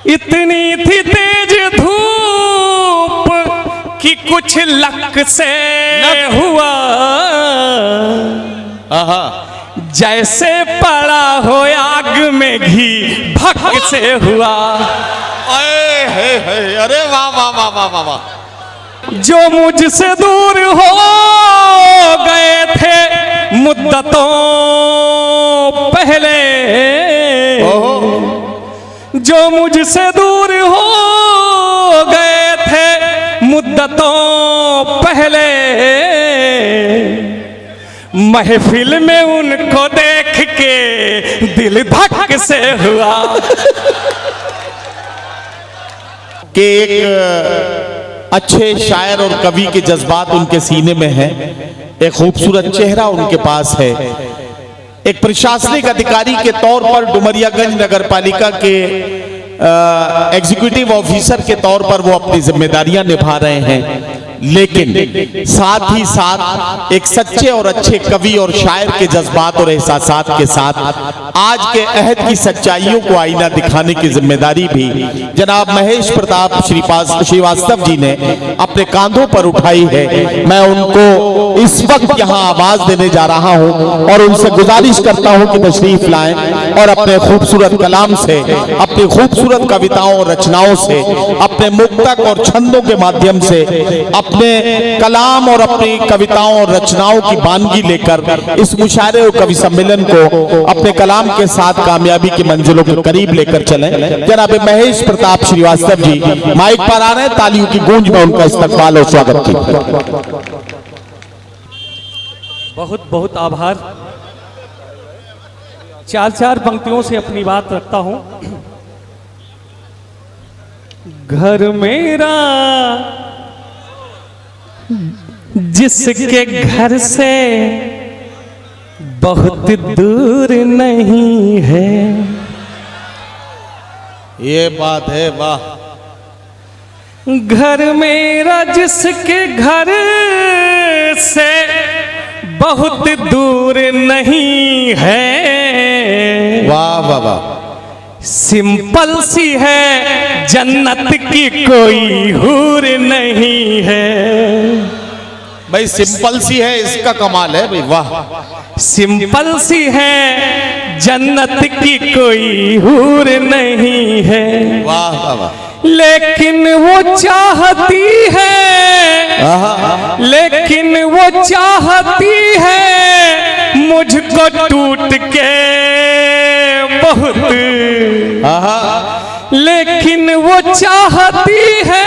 इतनी थी तेज धूप कि कुछ लक से हुआ, जैसे पड़ा हो आग में घी भक से हुआ। अरे वाह वाह वाह वाह वाह वाह। जो मुझसे दूर हो गए थे मुद्दतों पहले, जो मुझसे दूर हो गए थे मुद्दतों पहले, महफिल में उनको देख के दिल धक से हुआ। कि एक अच्छे शायर और कवि के जज्बात उनके सीने में हैं, एक खूबसूरत चेहरा उनके पास है, एक प्रशासनिक अधिकारी के तौर पर डुमरियागंज नगर पालिका के एग्जीक्यूटिव ऑफिसर के तौर पर वो अपनी जिम्मेदारियां निभा रहे हैं, लेकिन साथ ही साथ एक सच्चे और अच्छे कवि और शायर के जज्बात और एहसासात के साथ आज के अहद की सच्चाइयों को आईना दिखाने की जिम्मेदारी भी जनाब महेश प्रताप श्रीवास्तव जी ने अपने कांधों पर उठाई है। मैं उनको इस वक्त यहाँ आवाज देने जा रहा हूँ और उनसे गुजारिश करता हूँ कि तशरीफ लाएं और अपने खूबसूरत कलाम से, अपनी खूबसूरत कविताओं और रचनाओं से, अपने मुक्तक और छंदों के माध्यम से, अपने कलाम और अपनी कविताओं और रचनाओं की बानगी लेकर इस मुशायरे और कवि सम्मेलन को अपने कलाम के साथ कामयाबी की मंजिलों के करीब लेकर चलें। जनाब महेश प्रताप श्रीवास्तव जी माइक पर आ रहे हैं, तालियों की गूंज में उनका इस्तकबाल और स्वागत कीजिए। बहुत बहुत आभार। चार चार पंक्तियों से अपनी बात रखता हूं। घर मेरा जिसके घर से बहुत दूर नहीं है, ये बात है, वाह। घर मेरा जिसके घर से बहुत दूर नहीं है, वाह वाह वाह। सिंपल सी है जन्नत की कोई हूर नहीं है। भाई सिंपल सी है, इसका कमाल है भाई, वाह। सिंपल सी है जन्नत की कोई हूर नहीं है, वाह वाह वाह। लेकिन वो चाहती है, लेकिन वो चाहती है मुझको टूट के बहुत, लेकिन वो चाहती है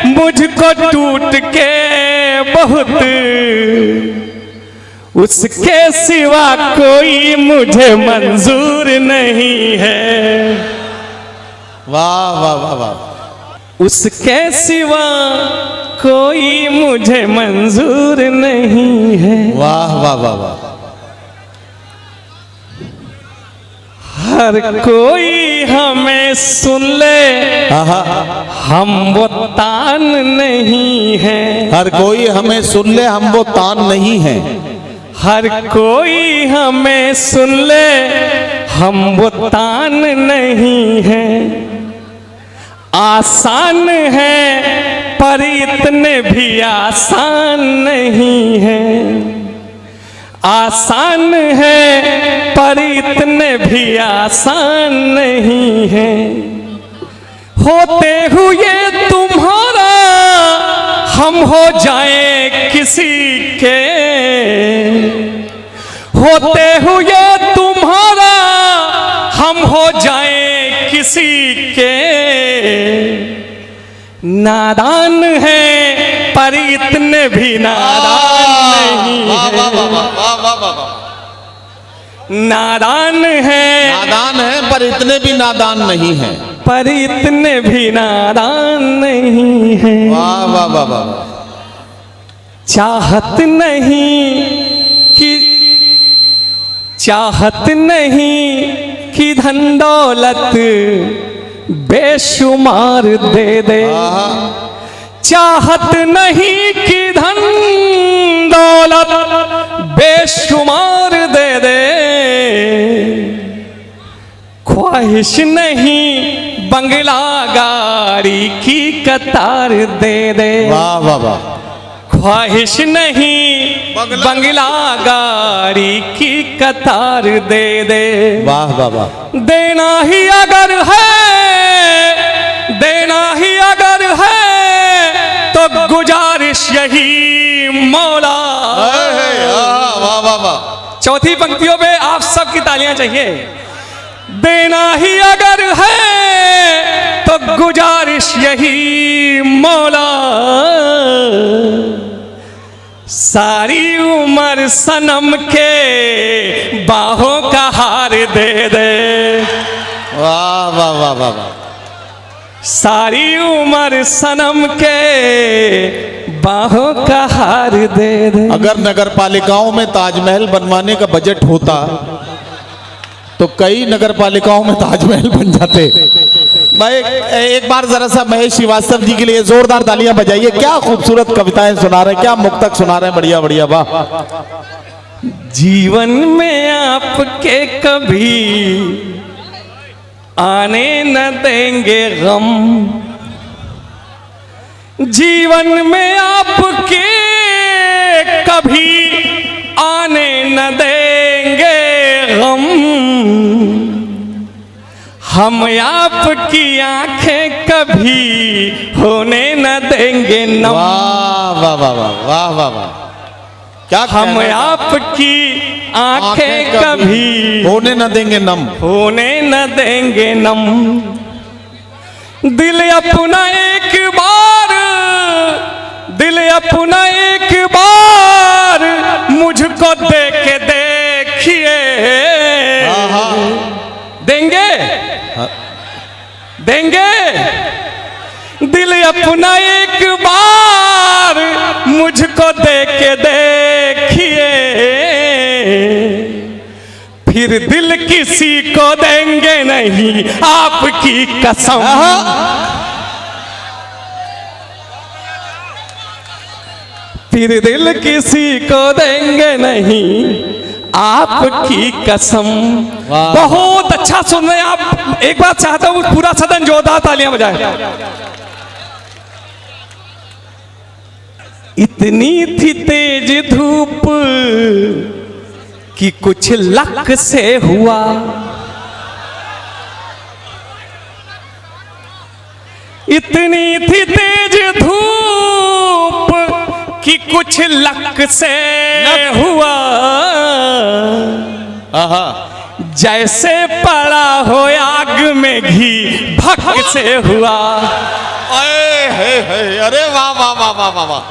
मुझको टूट के बहुत, उसके सिवा कोई मुझे मंजूर नहीं है। वाह वाह वाह वाह। उसके सिवा कोई मुझे मंजूर नहीं है। वाह वाह वाह वाह। हर कोई हमें सुन ले, हम वो तान नहीं है। हर कोई हमें सुन ले, हम वो तान नहीं है। हर कोई हमें सुन ले, हम वो तान नहीं है। आसान है पर इतने भी आसान नहीं है। आसान है पर इतने भी आसान नहीं है। होते हुए तुम्हारा हम हो जाए किसी के, होते हुए तुम्हारा हम हो जाए किसी के। नादान है पर इतने भी नादान नहीं है। नादान है, नादान है पर इतने भी नादान नहीं है। पर इतने भी नादान नहीं है। वाह वाह वाह वाह। चाहत नहीं कि, चाहत नहीं कि धन दौलत बेशुमार दे दे। चाहत नहीं कि धन दौलत बेशुमार दे दे। ख्वाहिश नहीं बंगला गाड़ी की कतार दे दे। वाह वाह वाह। ख्वाहिश नहीं बंगला गाड़ी की कतार दे दे। वाह वाह वाह। देना ही अगर है, देना ही अगर है तो गुजारिश यही मौला। वाह वाह वाह। चौथी पंक्तियों पे आप सबकी तालियां चाहिए। देना ही अगर है तो गुजारिश यही मौला, सारी उम्र सनम के बाहों का हार दे दे। वाह वाह वाह वाह वाह। सारी उम्र सनम के बाहों का हार दे दे। अगर नगर पालिकाओं में ताजमहल बनवाने का बजट होता तो कई नगर पालिकाओं में ताजमहल बन जाते। भाई एक बार जरा सा महेश श्रीवास्तव जी के लिए जोरदार तालियां बजाइए। क्या खूबसूरत कविताएं सुना रहे हैं, क्या मुक्तक सुना रहे हैं, बढ़िया बढ़िया वाह। जीवन में आपके कभी आने न देंगे गम, जीवन में आपके कभी आने न देंगे गम, हम आपकी आंखें कभी होने न देंगे नम। वाह वाह वाह वाह वाह वाह वाह। क्या हम आपकी आंखें कभी होने न देंगे नम, होने न देंगे नम। दिल अपना एक बार, दिल अपना एक बार मुझको दे के देखिए। देंगे देंगे दिल अपना एक बार मुझको दे के देखिए, फिर दिल किसी को देंगे नहीं आपकी कसम। फिर दिल किसी को देंगे नहीं आपकी कसम। बहुत अच्छा सुन रहे हैं आप। एक बात चाहता हूं पूरा सदन जोरदार तालियां बजाए। इतनी थी तेज धूप कि कुछ लक से हुआ, इतनी थी तेज धूप कि कुछ लक से हुआ, जैसे पड़ा हो आग में घी भक से हुआ। अरे वाह वाह वाह वाह वाह वाह।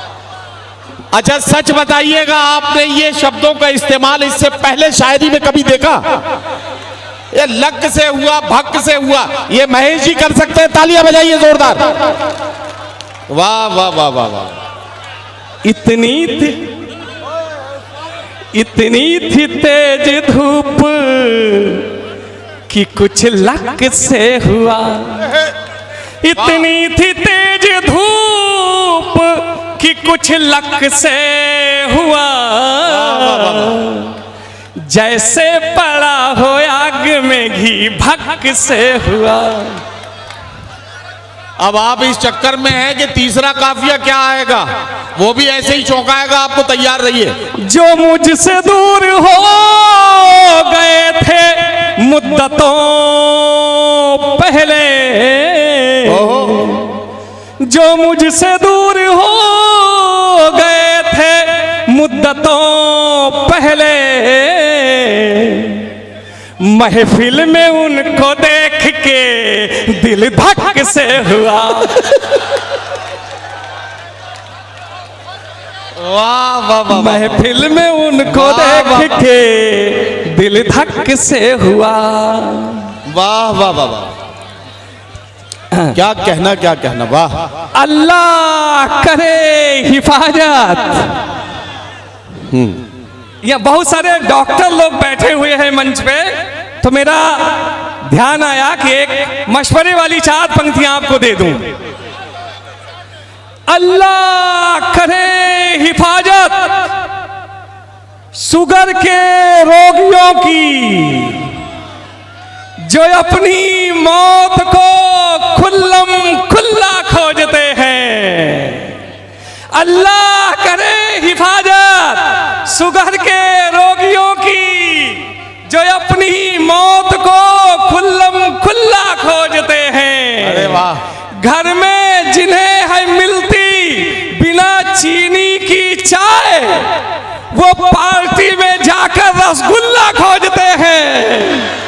अच्छा सच बताइएगा, आपने ये शब्दों का इस्तेमाल इससे पहले शायरी में कभी देखा? ये लक से हुआ, भक से हुआ, ये महेश जी कर सकते हैं। तालियां बजाइए जोरदार। वाह वाह वाह वाह वाह। इतनी थी तेज धूप कि कुछ लक से हुआ, इतनी थी तेज धूप कि कुछ लक से हुआ, जैसे पड़ा हो आग में घी भक से हुआ। अब आप इस चक्कर में हैं कि तीसरा काफिया क्या आएगा, वो भी ऐसे ही चौंकाएगा आपको। तैयार रहिए। जो मुझसे दूर हो गए थे मुद्दतों पहले, जो मुझसे दूर हो गए थे मुद्दतों पहले, महफिल में उनको देख के दिल धक से हुआ। वाह वाह वाह। महफिल में उनको देख के दिल धक से हुआ। वाह वाह वाह वाह। क्या कहना क्या कहना। वाह। अल्लाह करे हिफाजत। यहाँ बहुत सारे डॉक्टर लोग बैठे हुए हैं मंच पे, तो मेरा ध्यान आया कि एक मशवरे वाली 4 पंक्तियां आपको दे दूं। अल्लाह करे हिफाजत शुगर के रोगियों की, जो अपनी मौत को खुल्लम खुल्ला खोजते हैं। अल्लाह करे हिफाजत सुगर के रोगियों की, जो अपनी मौत को खुल्लम खुल्ला खोजते हैं। अरे वाह। घर में जिन्हें है मिलती बिना चीनी की चाय, वो पार्टी में जाकर रसगुल्ला खोजते हैं।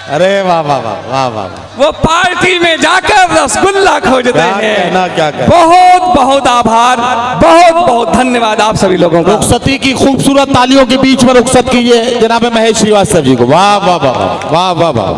अरे वाह वाह वाह वाह वाह। वो पार्टी में जाकर रसगुल्ला खोजते क्या हैं। कहना, क्या कहना। बहुत बहुत आभार, बहुत बहुत धन्यवाद आप सभी लोगों का। रुखसती की खूबसूरत तालियों के बीच में रुखसत कीजिए जनाब महेश श्रीवास्तव जी को। वाह वाह वाह वाह वाह वाह।